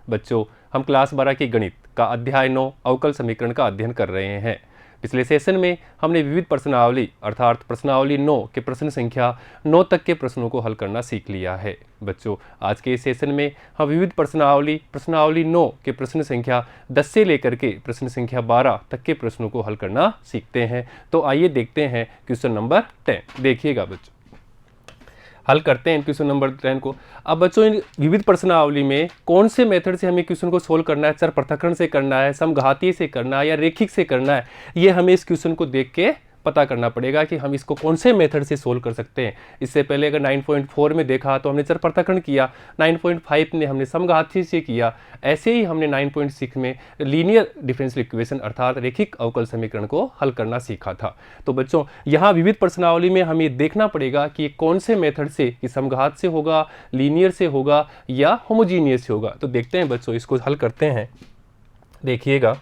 बच्चों, हम क्लास 12 के गणित का अध्याय 9 अवकल समीकरण का अध्ययन कर रहे हैं। पिछले सेशन में हमने विविध प्रश्नावली अर्थात प्रश्नावली 9 के प्रश्न संख्या 9 तक के प्रश्नों को हल करना सीख लिया है। बच्चों, आज के इस सेशन में हम विविध प्रश्नावली 9 के प्रश्न संख्या 10 से लेकर के प्रश्न संख्या 12 तक के प्रश्नों को हल करना सीखते हैं। तो आइए देखते हैं क्वेश्चन नंबर 10। देखिएगा बच्चों, हल करते हैं क्वेश्चन नंबर 10 को। अब बच्चों, इन विविध प्रश्नावली में कौन से मेथड से हमें क्वेश्चन को सोल्व करना है, चर पृथक्करण से करना है, समघातीय से करना है या रेखिक से करना है, ये हमें इस क्वेश्चन को देख के पता करना पड़ेगा कि हम इसको कौन से मेथड से सोल्व कर सकते हैं। इससे पहले अगर 9.4 में देखा तो हमने चर पृथक्करण किया, 9.5 में हमने समघातीय से किया, ऐसे ही हमने 9.6 में लीनियर डिफरेंशियल इक्वेशन अर्थात रेखिक अवकल समीकरण को हल करना सीखा था। तो बच्चों, यहाँ विविध प्रश्नावली में हमें देखना पड़ेगा कि कौन से मेथड से, कि समघात से होगा, लीनियर से होगा या होमोजीनियस से होगा। तो देखते हैं बच्चों, इसको हल करते हैं। देखिएगा,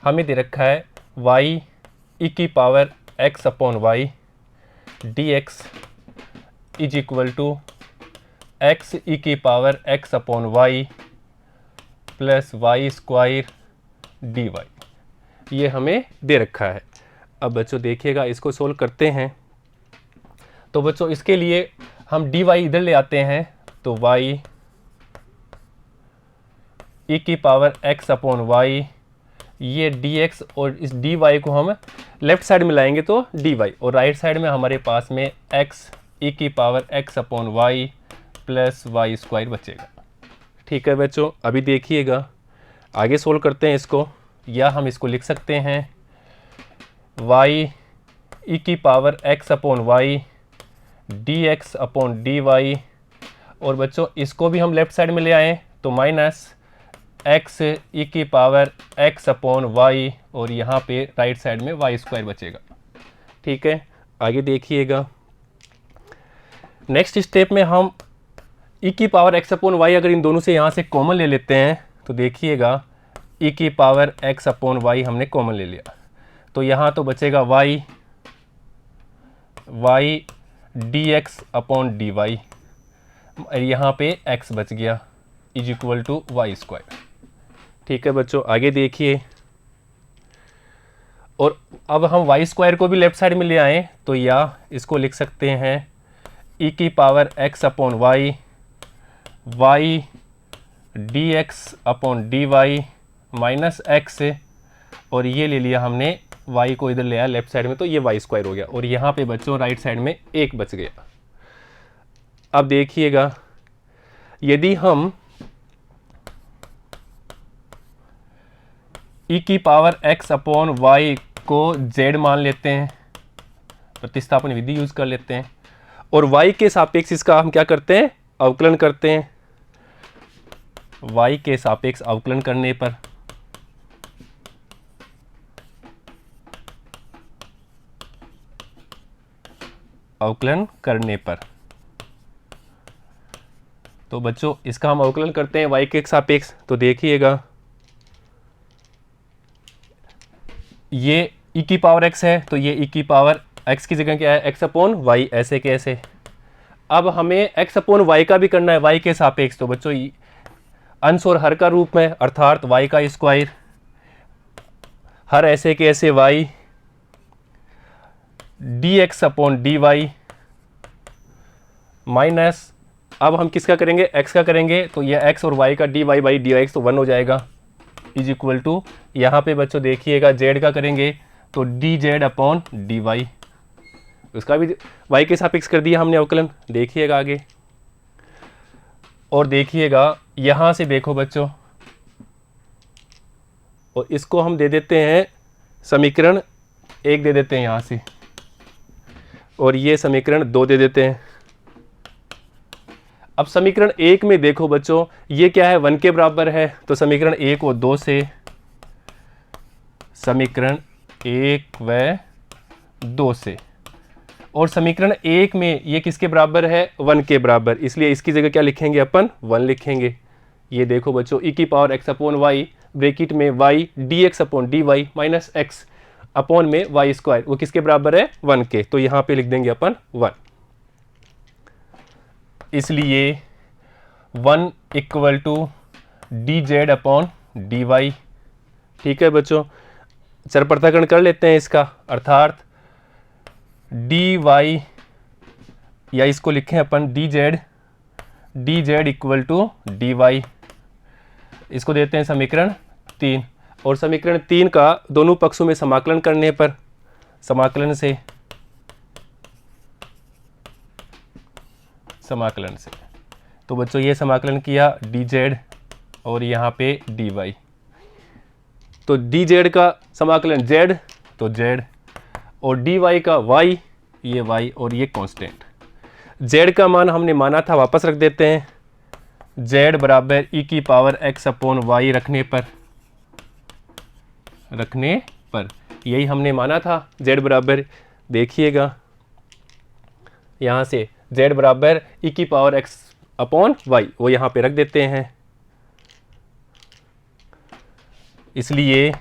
हमें दे रखा है y e की power x upon y dx is equal to x e की power x upon y plus y square dy, ये हमें दे रखा है। अब बच्चों देखिएगा, इसको सोल्व करते हैं। तो बच्चों, इसके लिए हम dy इधर ले आते हैं, तो y e की पावर x अपॉन y, ये dx और इस dy को हम लेफ्ट साइड में लाएंगे तो dy, और राइट साइड में हमारे पास में x e की power x upon y plus y square बचेगा। ठीक है बच्चों, अभी देखिएगा आगे सोल्व करते हैं इसको, या हम इसको लिख सकते हैं y e की power x upon y dx upon dy, और बच्चों इसको भी हम लेफ्ट साइड में ले आएँ तो माइनस x e की पावर x अपॉन y, और यहाँ पे राइट साइड में y स्क्वायर बचेगा। ठीक है, आगे देखिएगा। नेक्स्ट स्टेप में हम e की पावर x अपॉन y अगर इन दोनों से यहाँ से कॉमन ले लेते हैं तो देखिएगा e की पावर x अपॉन y हमने कॉमन ले लिया, तो यहाँ तो बचेगा y dx अपॉन dy, यहाँ पे x बच गया is equal to y square. ठीक है बच्चों, आगे देखिए, और अब हम y स्क्वायर को भी लेफ्ट साइड में ले आए तो या इसको लिख सकते हैं e की power x upon y dx upon dy minus x, और ये ले लिया हमने y को इधर ले आया लेफ्ट साइड में तो ये y स्क्वायर हो गया, और यहाँ पे बच्चों राइट साइड में 1 बच गया। अब देखिएगा, यदि हम e की पावर x अपॉन y को z मान लेते हैं, प्रतिस्थापन विधि यूज कर लेते हैं, और y के सापेक्ष इसका हम क्या करते हैं, अवकलन करते हैं। y के सापेक्ष अवकलन करने पर तो बच्चों इसका हम अवकलन करते हैं y के सापेक्ष, तो देखिएगा ये e की पावर x है, तो ये e की पावर x की जगह क्या है, x अपॉन y, ऐसे कैसे। अब हमें x अपॉन y का भी करना है y के सापेक्ष, तो बच्चों अंश और हर का रूप में अर्थात y का स्क्वायर, हर ऐसे कैसे y dx upon dy minus, अब हम किसका करेंगे, x का करेंगे, तो यह x और y का dy बाई dx तो 1 हो जाएगा इज इक्वल टू, यहाँ पे बच्चों देखिएगा z का करेंगे तो dz अपॉन dy, उसका भी y के सापेक्ष कर दिया हमने अवकलन। देखिएगा आगे, और देखिएगा यहाँ से देखो बच्चों, और इसको हम दे देते हैं समीकरण 1 दे देते हैं यहाँ से, और ये समीकरण 2 दे देते हैं। अब समीकरण 1 में देखो बच्चों, ये क्या है, 1 के बराबर है, तो समीकरण 1 और 2 से, समीकरण 1 व 2 से, और समीकरण 1 में ये किसके बराबर है, 1 के बराबर, इसलिए इसकी जगह क्या लिखेंगे अपन, 1 लिखेंगे। ये देखो बच्चों e की power x upon y bracket में y dx upon dy minus x upon में y स्क्वायर, वो किसके बराबर है, 1 के, तो यहाँ पे लिख देंगे अपन 1। इसलिए 1 equal to D Z upon D Y. ठीक है बच्चों, चर पृथक्करण कर लेते हैं इसका, अर्थात डी वाई, या इसको लिखें अपन D Z equal to D Y. इसको देते हैं समीकरण 3, और समीकरण 3 का दोनों पक्षों में समाकलन करने पर, समाकलन से तो बच्चों ये समाकलन किया डी जेड और यहाँ पे डी वाई। तो डी जेड का समाकलन जेड तो जेड, और डी वाई का वाई, ये वाई और ये कांस्टेंट। जेड का मान हमने माना था, वापस रख देते हैं, जेड बराबर ई की पावर एक्स अपॉन वाई रखने पर यही हमने माना था। जेड बराबर, देखिएगा यहाँ से जेड बराबर ई की पावर एक्स अपॉन वाई, वो यहाँ पे रख देते हैं। इसलिए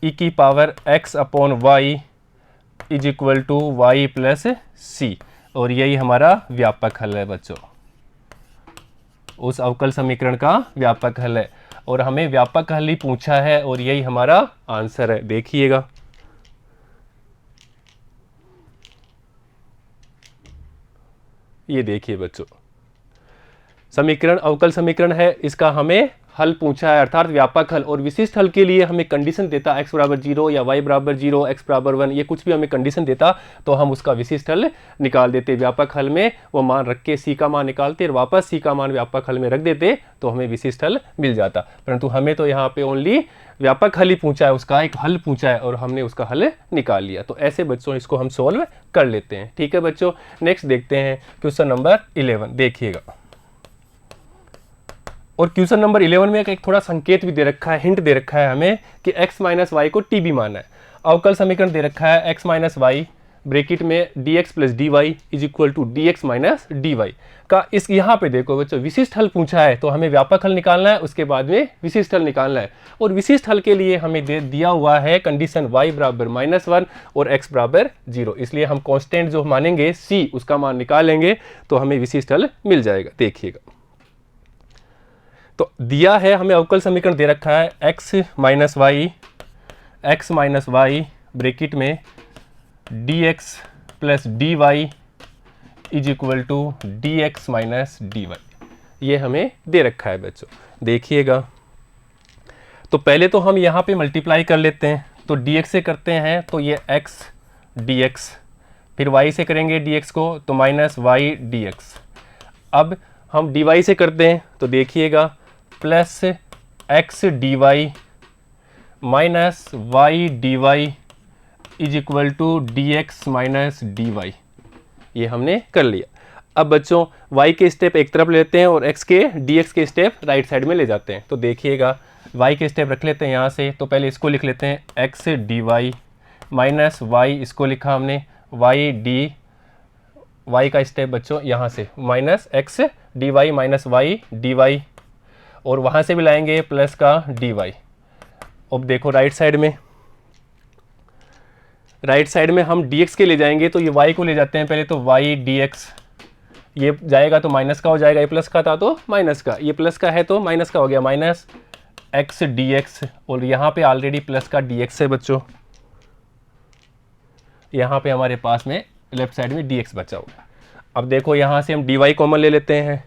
ई की power X upon Y is equal to Y plus C, और यही हमारा व्यापक हल है बच्चों, उस अवकल समीकरण का व्यापक हल है। और हमें व्यापक हल ही पूछा है और यही हमारा आंसर है। देखिएगा, ये देखिए बच्चों, समीकरण अवकल समीकरण है, इसका हमें हल पूछा है, अर्थात व्यापक हल। और विशिष्ट हल के लिए हमें कंडीशन देता x बराबर 0 या y बराबर 0, x बराबर 1, ये कुछ भी हमें कंडीशन देता तो हम उसका विशिष्ट हल निकाल देते। व्यापक हल में वो मान रख के c का मान निकालते और वापस c का मान व्यापक हल में रख देते तो हमें विशिष्ट हल मिल जाता। परंतु हमें तो यहाँ पे ओनली व्यापक हल ही पूछा है, उसका एक हल पूछा है और हमने उसका हल निकाल लिया। तो ऐसे बच्चों इसको हम सोल्व कर लेते हैं। ठीक है बच्चों, नेक्स्ट देखते हैं क्वेश्चन नंबर 11। देखिएगा, और क्वेश्चन नंबर 11 में एक थोड़ा संकेत भी दे रखा है, हिंट दे रखा है हमें कि x माइनस वाई को t भी माना है। अवकल समीकरण दे रखा है x माइनस वाई ब्रैकेट में dx plus D Y is equal to dx minus D Y का। इस यहाँ पे देखो बच्चों, विशिष्ट हल पूछा है तो हमें व्यापक हल निकालना है, उसके बाद में विशिष्ट हल निकालना है। और विशिष्ट हल के लिए हमें दिया हुआ है कंडीशन y बराबर -1 और x बराबर 0, इसलिए हम कॉन्स्टेंट जो मानेंगे c उसका मान निकालेंगे तो हमें विशिष्ट हल मिल जाएगा। देखिएगा, तो दिया है हमें अवकल समीकरण दे रखा है x माइनस वाई ब्रैकेट में dx plus D Y is equal to dx minus D Y, ये हमें दे रखा है बच्चों। देखिएगा, तो पहले तो हम यहाँ पे मल्टीप्लाई कर लेते हैं, तो dx से करते हैं तो ये x dx, फिर y से करेंगे dx को तो माइनस वाई dx। अब हम dy से करते हैं तो देखिएगा plus x D Y minus Y D Y is equal to D X minus D Y, ये हमने कर लिया। अब बच्चों y के स्टेप एक तरफ लेते हैं और x के dx के स्टेप राइट साइड में ले जाते हैं। तो देखिएगा, y के स्टेप रख लेते हैं यहाँ से, तो पहले इसको लिख लेते हैं x D Y minus y, इसको लिखा हमने y डी, y का स्टेप बच्चों यहाँ से minus x D Y minus Y D y, और वहाँ से भी लाएंगे प्लस का डी वाई। अब देखो राइट साइड में हम dx के ले जाएंगे तो ये y को ले जाते हैं पहले, तो y dx, ये जाएगा तो माइनस का हो जाएगा, ये प्लस का था तो माइनस का, ये प्लस का है तो माइनस का हो गया, माइनस x dx, और यहाँ पे ऑलरेडी प्लस का dx है बच्चों, यहाँ पे हमारे पास में लेफ्ट साइड में dx बचा हुआ। अब देखो यहाँ से हम dy कॉमन ले लेते हैं,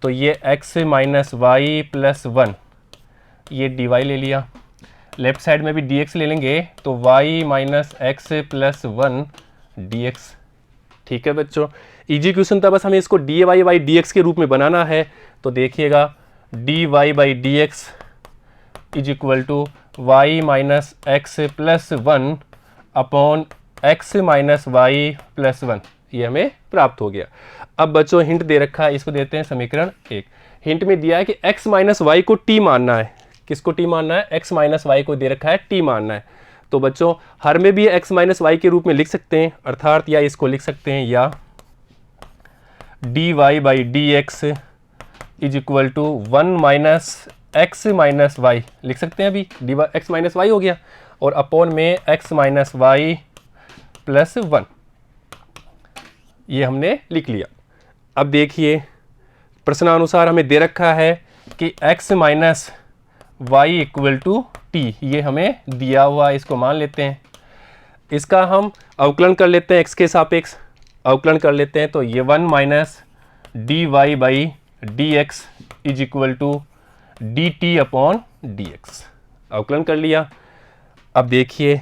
तो ये x माइनस वाई प्लस 1, ये dy ले लिया। लेफ्ट साइड में भी dx ले लेंगे तो y minus x plus 1 dx। ठीक है बच्चों, इजी क्वेश्चन था, बस हमें इसको dy बाई dx के रूप में बनाना है। तो देखिएगा dy by dx is equal to y minus x plus 1 upon x minus y plus 1, ये हमें प्राप्त हो गया। अब बच्चों हिंट दे रखा है, इसको देते हैं समीकरण 1। हिंट में दिया है कि x माइनस वाई को t मानना है। किसको t मानना है? x माइनस वाई को दे रखा है t मानना है। तो बच्चों हर में भी x माइनस वाई के रूप में लिख सकते हैं, अर्थात या इसको लिख सकते हैं या dy by d x is equal to 1 minus x minus y लिख सकते हैं। अभी डी एक्स माइनस वाई हो गया और अपॉन में x माइनस वाई प्लस 1, ये हमने लिख लिया। अब देखिए प्रश्नानुसार हमें दे रखा है कि x minus y equal to t, ये हमें दिया हुआ है, इसको मान लेते हैं। इसका हम अवकलन कर लेते हैं, x के सापेक्ष अवकलन कर लेते हैं। तो ये 1 minus D y by d x is equal to d t upon d x, अवकलन कर लिया। अब देखिए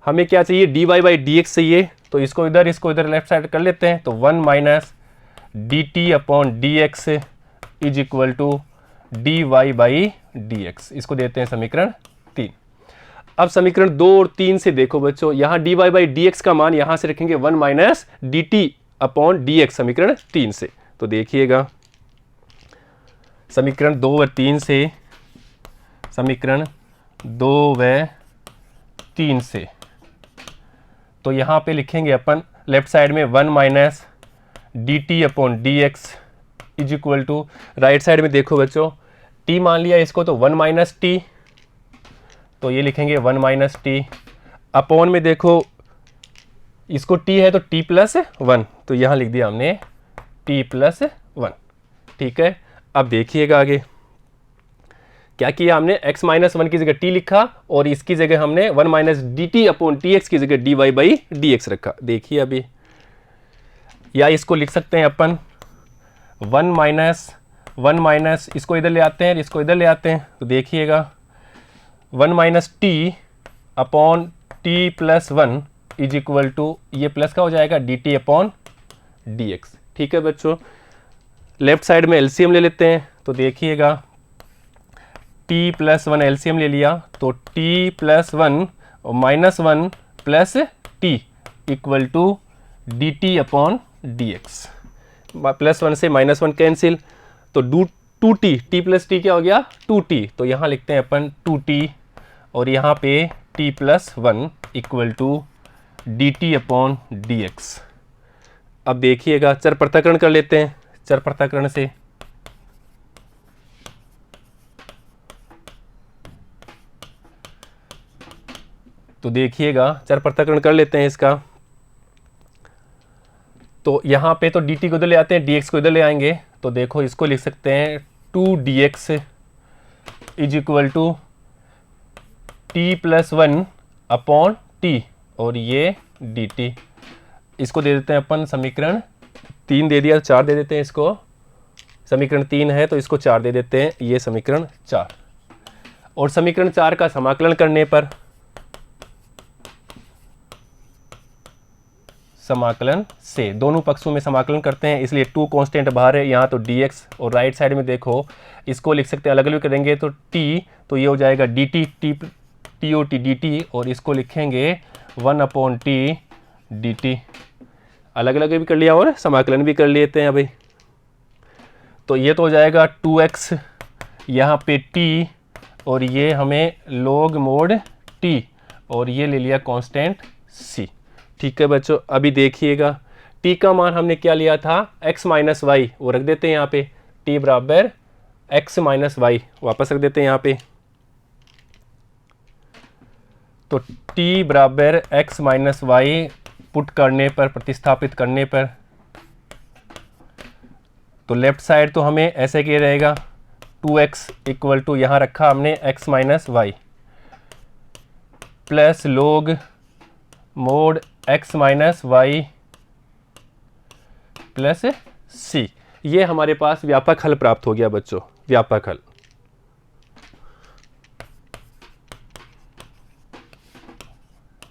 हमें क्या चाहिए, d y by d x चाहिए, तो इसको इधर लेफ्ट साइड कर लेते हैं। तो 1 minus d t upon d x is equal to D y by d x, इसको देते हैं समीकरण 3। अब समीकरण 2 और 3 से देखो बच्चों, यहाँ d y by d x का मान यहाँ से रखेंगे 1 minus d t upon d x, समीकरण 3 से। तो देखिएगा समीकरण 2 व 3 से, समीकरण 2 व 3 से, तो यहाँ पे लिखेंगे अपन लेफ्ट साइड में 1 minus d t upon d x is equal to, right side में देखो बच्चों t मान लिया इसको, तो 1 माइनस टी, तो ये लिखेंगे 1 माइनस टी अपॉन में देखो इसको t है तो t प्लस 1, तो यहाँ लिख दिया हमने t प्लस 1। ठीक है, अब देखिएगा आगे क्या किया हमने, x माइनस 1 की जगह t लिखा और इसकी जगह हमने 1 minus d t upon t x की जगह d y by d x रखा। देखिए अभी, या इसको लिख सकते हैं अपन 1 माइनस इसको इधर ले आते हैं, इसको इधर ले आते हैं, तो देखिएगा 1 minus t upon t plus 1 is equal to, ये प्लस का हो जाएगा d t upon d x. ठीक है बच्चों, लेफ्ट साइड में एलसीएम ले लेते हैं, तो देखिएगा t प्लस 1 एलसीएम ले लिया, तो t प्लस 1 और minus 1 plus t equal to d t upon d x. Plus 1 से माइनस 1 कैंसिल, तो टू टी प्लस टी क्या हो गया 2t, तो यहाँ लिखते हैं अपन 2t और यहाँ पे t plus 1 equal to d t upon d x. अब देखिएगा चर पृथक्करण कर लेते हैं, चर पृथक्करण से तो देखिएगा चर पृथक्करण कर लेते हैं इसका। तो यहाँ पे तो dt को इधर ले आते हैं, dx को इधर ले आएंगे, तो देखो इसको लिख सकते हैं 2dx is equal to t plus 1 upon t और ये dt, इसको दे देते हैं अपन समीकरण 3 दे दिया, 4 दे देते हैं इसको, समीकरण 3 है तो इसको 4 दे देते हैं, ये समीकरण 4। और समीकरण 4 का समाकलन करने पर, समाकलन से दोनों पक्षों में समाकलन करते हैं, इसलिए 2 कांस्टेंट बाहर है, यहाँ तो dx और राइट साइड में देखो इसको लिख सकते हैं अलग अलग करेंगे, तो t तो ये हो जाएगा dt, t o t d t, और इसको लिखेंगे 1 अपॉन टी डी टी, अलग अलग भी कर लिया और समाकलन भी कर लेते हैं अभी। तो ये तो हो जाएगा 2x यहाँ पे t और ये हमें log मोड t और ये ले लिया कांस्टेंट c। ठीक है बच्चों, अभी देखिएगा t का मान हमने क्या लिया था x माइनस वाई, वो रख देते हैं यहाँ पे, t बराबर x माइनस वाई वापस रख देते हैं यहाँ पे, तो t बराबर x माइनस वाई पुट करने पर, प्रतिस्थापित करने पर, तो लेफ्ट साइड तो हमें ऐसे क्या रहेगा 2x इक्वल टू यहाँ रखा हमने x minus y plus log mod x minus y plus c, ये हमारे पास व्यापक हल प्राप्त हो गया बच्चों, व्यापक हल।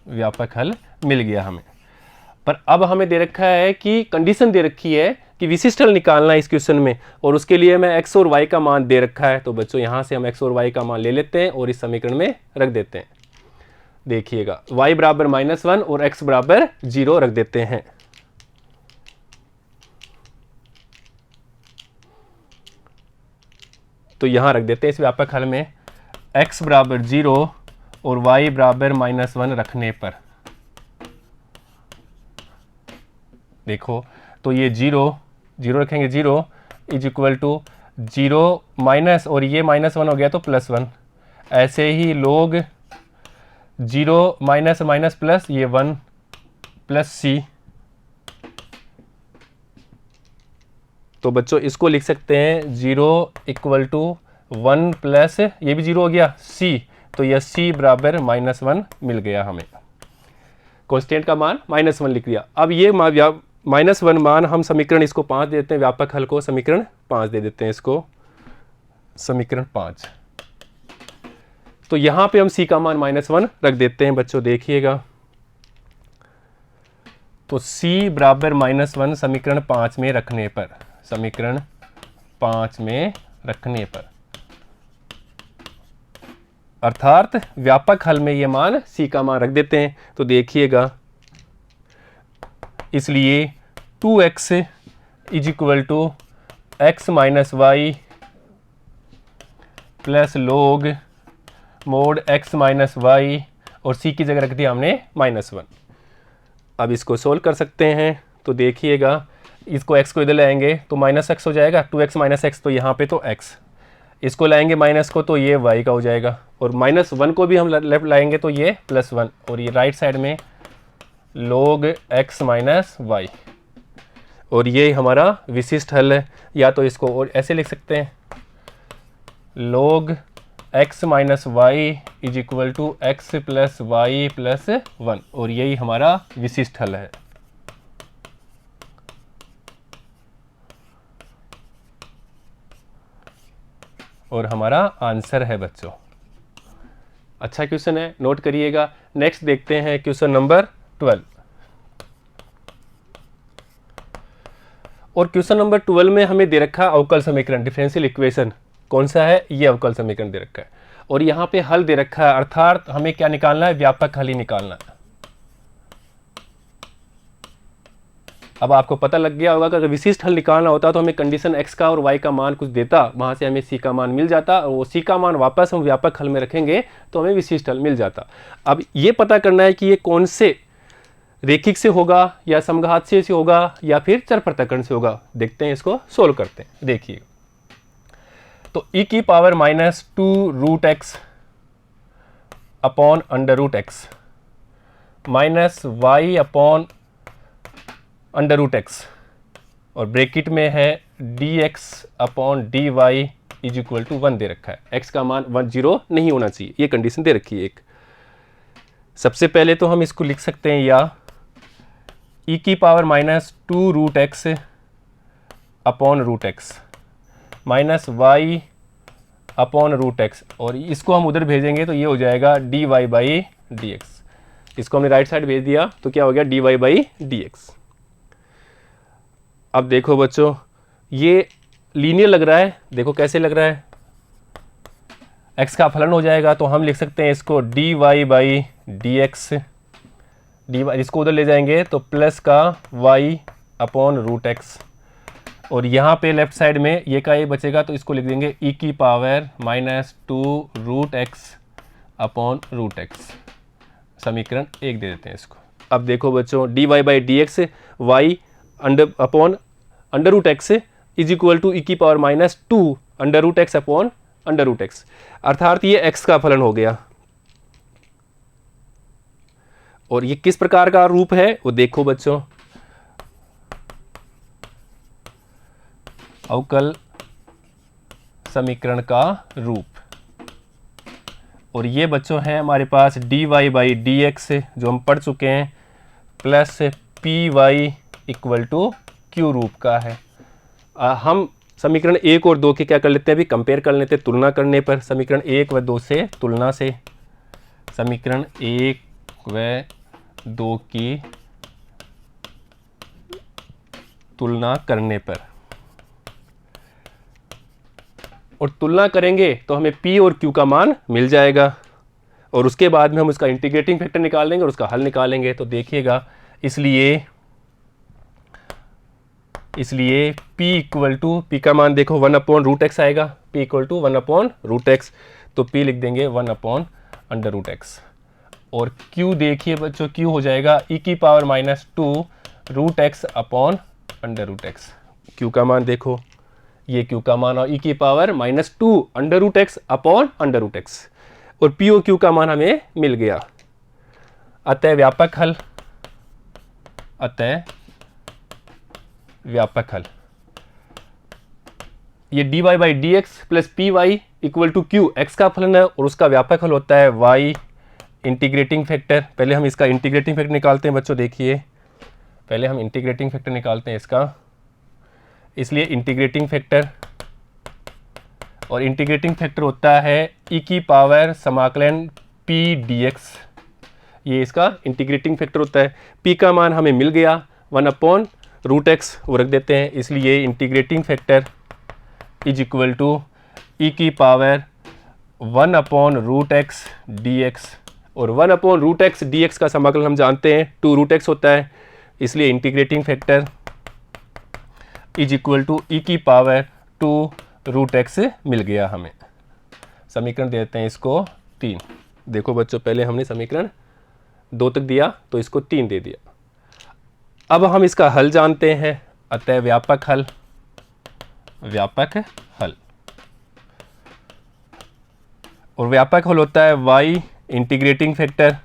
व्यापक हल मिल गया हमें। पर अब हमें दे रखा है कि कंडीशन दे रखी है कि विशिष्ट हल निकालना है इस क्वेश्चन में, और उसके लिए मैं x और y का मान दे रखा है। तो बच्चों यहाँ से हम x और y का मान ले लेते हैं और इस समीकरण में रख देते हैं। देखिएगा y बराबर -1 और x बराबर 0 रख देते हैं। तो यहाँ रख देते हैं इस व्यापक हल में x बराबर 0 और y बराबर -1 रखने पर, देखो तो ये 0 रखेंगे, 0 इज इक्वल टू 0 माइनस और ये -1 हो गया तो +1, ऐसे ही लोग 0 माइनस माइनस प्लस ये 1 प्लस c तो बच्चों इसको लिख सकते हैं 0 इक्वल टू 1 प्लस ये भी 0 हो गया c, तो यह c बराबर -1 मिल गया हमें। कांस्टेंट का मान -1 लिख दिया। अब ये -1 मान हम समीकरण इसको 5 दे देते हैं, व्यापक हल को समीकरण 5 दे देते हैं, इसको समीकरण 5। तो यहां पे हम c का मान -1 रख देते हैं बच्चों, देखिएगा। तो c बराबर -1 समीकरण 5 में रखने पर, समीकरण 5 में रखने पर, अर्थात व्यापक हल में ये मान c का मान रख देते हैं। तो देखिएगा, इसलिए 2x is equal to x minus y plus log mod x minus y, और c की जगह रख दिया हमने -1। अब इसको सोल्व कर सकते हैं। तो देखिएगा, इसको x को इधर लाएंगे तो -x हो जाएगा, 2x माइनस x, तो यहाँ पे तो x, इसको लाएंगे माइनस को तो ये y का हो जाएगा, और -1 को भी हम लेफ्ट लाएंगे तो ये +1, और ये राइट साइड में log x माइनस वाई, और ये हमारा विशिष्ट हल है। या तो इसको और ऐसे लिख सकते हैं, log x minus y is equal to x plus y plus 1, और यही हमारा विशिष्ट हल है। और हमारा आंसर है बच्चों। अच्छा क्वेश्चन है, नोट करिएगा। नेक्स्ट देखते हैं क्वेश्चन नंबर 12। और क्वेश्चन नंबर 12 में हमें दे रखा अवकल समीकरण, डिफरेंशियल इक्वेशन। कौन सा है? ये अवकल समीकरण दे रखा है, और यहाँ पे हल दे रखा है, अर्थात हमें क्या निकालना है? व्यापक हल ही निकालना है। अब आपको पता लग गया होगा कि अगर विशिष्ट हल निकालना होता तो हमें कंडीशन x का और y का मान कुछ देता, वहाँ से हमें c का मान मिल जाता, और वो c का मान वापस हम व्यापक हल में रखेंगे तो हमें विशिष्ट हल मिल जाता। अब ये पता करना है कि ये कौन से रेखिक से होगा, या समघात से होगा, या फिर चर पृथक्करण से होगा। देखते हैं, इसको सोल्व करते हैं। देखिए, तो e की power -2√x upon √x minus y upon √x, और ब्रैकेट में है dx upon dy is equal to 1 दे रखा है। x का मान 0 नहीं होना चाहिए, ये कंडीशन दे रखी है एक। सबसे पहले तो हम इसको लिख सकते हैं, या e की power -2√x upon √x minus y upon √x, और इसको हम उधर भेजेंगे तो ये हो जाएगा dy/dx। इसको हमने राइट साइड भेज दिया तो क्या हो गया? dy/dx। अब देखो बच्चों, ये लीनियर लग रहा है, देखो कैसे लग रहा है, x का फलन हो जाएगा, तो हम लिख सकते हैं इसको dy/dx, इसको उधर ले जाएंगे तो प्लस का y अपॉन √x, और यहाँ पे लेफ्ट साइड में ये का ये बचेगा, तो इसको लिख देंगे e की पावर -2√x अपॉन √x, समीकरण 1 दे देते हैं इसको। अब देखो बच्चों, dy/dx y upon √x is equal to e की पावर -2 √x अपॉन √x, अर्थात ये x का फलन हो गया। और ये किस प्रकार का रूप है वो देखो बच्चों, अवकल समीकरण का रूप। और ये बच्चों है हमारे पास dy/dx जो हम पढ़ चुके हैं, plus py equal to q रूप का है। हम समीकरण 1 और 2 के क्या कर लेते हैं, अभी कंपेयर कर लेते हैं तुलना करने पर। समीकरण 1 व 2 से तुलना से, समीकरण 1 व 2 की तुलना करने पर, और तुलना करेंगे तो हमें p और q का मान मिल जाएगा, और उसके बाद में हम उसका इंटीग्रेटिंग फैक्टर निकाल लेंगे और उसका हल निकालेंगे। तो देखिएगा, इसलिए p इक्वल टू, p का मान देखो 1/√x आएगा, p इक्वल टू 1/√x, तो p लिख देंगे 1/√x। और q देखिए बच्चों, q हो जाएगा e की power -2√x upon √x। q का मान देखो, ये q का मान, और e की पावर -2√x अपॉन √x, और p और q का मान हमें मिल गया। अतः व्यापक हल, व्यापक हल ये dy by d x plus p y equal to q, x का फलन है और उसका व्यापक हल होता है y इंटीग्रेटिंग फैक्टर। पहले हम इसका इंटीग्रेटिंग फैक्टर निकालते हैं बच्चों, देखिए पहले हम इंटीग्रेटिंग फैक्टर निकालते हैं इसका, इसलिए इंटीग्रेटिंग फैक्टर, और इंटीग्रेटिंग फैक्टर होता है e की पावर समाकलन p dx, ये इसका इंटीग्रेटिंग फैक्टर होता है। p का मान हमें मिल गया 1/√x, वो रख देते हैं, इसलिए integrating factor is equal to e की पावर 1/√x dx, और 1/√x dx का समाकलन हम जानते हैं 2√x होता है, इसलिए integrating factor is equal to e की पावर 2√x मिल गया हमें। समीकरण देते हैं इसको 3। देखो बच्चों, पहले हमने समीकरण 2 तक दिया तो इसको 3 दे दिया। अब हम इसका हल जानते हैं, अतः व्यापक हल, और व्यापक हल होता है y integrating factor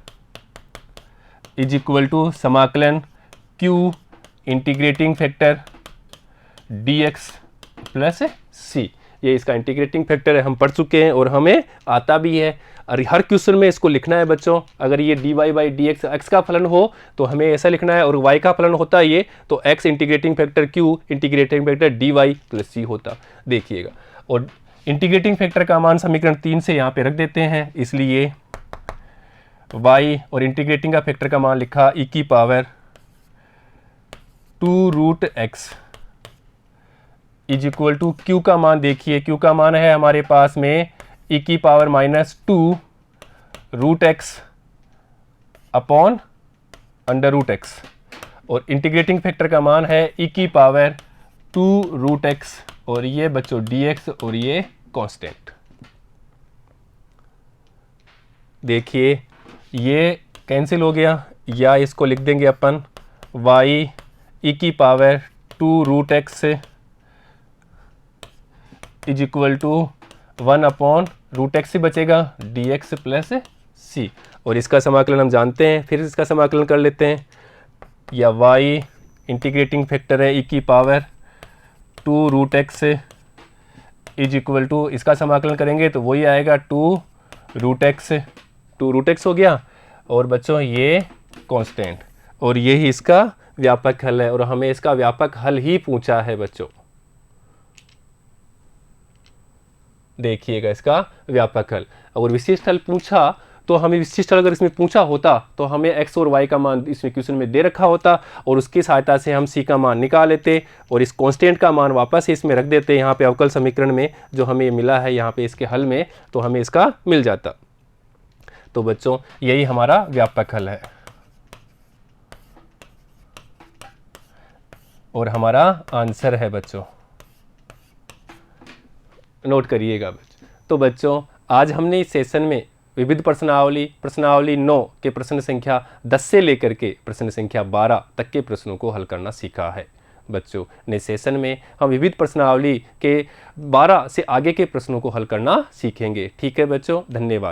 is equal to समाकलन q integrating factor dx plus c। ये इसका इंटीग्रेटिंग फैक्टर है, हम पढ़ चुके हैं और हमें आता भी है। और हर क्वेश्चन में इसको लिखना है बच्चों, अगर ये dy by d x x का फलन हो तो हमें ऐसा लिखना है, और y का फलन होता है ये, तो x integrating factor q integrating factor dy plus c होता, देखिएगा। और इंटीग्रेटिंग फैक्टर का मान समीकरण 3 से यहाँ पे रख देते हैं, इसलिए y और इंटीग्रेटिंग का फैक्टर का मान लिखा e की power 2√x is equal to q का मान, देखिए q का मान है हमारे पास में e की पावर -2√x अपॉन √x, और इंटीग्रेटिंग फैक्टर का मान है e की पावर 2√x, और ये बच्चों dx, और ये कांस्टेंट। देखिए ये कैंसिल हो गया, या इसको लिख देंगे अपन y e की power 2√x is equal to 1/√x से बचेगा dx प्लस c, और इसका समाकलन हम जानते हैं, फिर इसका समाकलन कर लेते हैं। या y इंटीग्रेटिंग फैक्टर है e की power 2√x is equal to, इसका समाकलन करेंगे तो वही आएगा 2√x हो गया, और बच्चों ये कांस्टेंट, और यही इसका व्यापक हल है, और हमें इसका व्यापक हल ही पूछा है बच्चों। देखिएगा इसका व्यापक हल, अगर विशिष्ट हल पूछा तो हमें विशिष्ट हल अगर इसमें पूछा होता तो हमें x और y का मान इसमें क्वेश्चन में दे रखा होता, और उसकी सहायता से हम c का मान निकाल लेते, और इस कांस्टेंट का मान वापस इसमें रख देते यहाँ पे अवकल समीकरण में, जो हमें मिला है यहाँ पे इसके हल में, तो हमें इसका मिल जाता। तो बच्चों यही हमारा व्यापक हल है, और हमारा आंसर है बच्चों, नोट करिएगा बच्चों। तो बच्चों आज हमने इस सेशन में विविध प्रश्नावली 9 के प्रश्न संख्या 10 से लेकर के प्रश्न संख्या 12 तक के प्रश्नों को हल करना सीखा है बच्चों। नेक्स्ट सेशन में हम विविध प्रश्नावली के 12 से आगे के प्रश्नों को हल करना सीखेंगे। ठीक है बच्चों, धन्यवाद।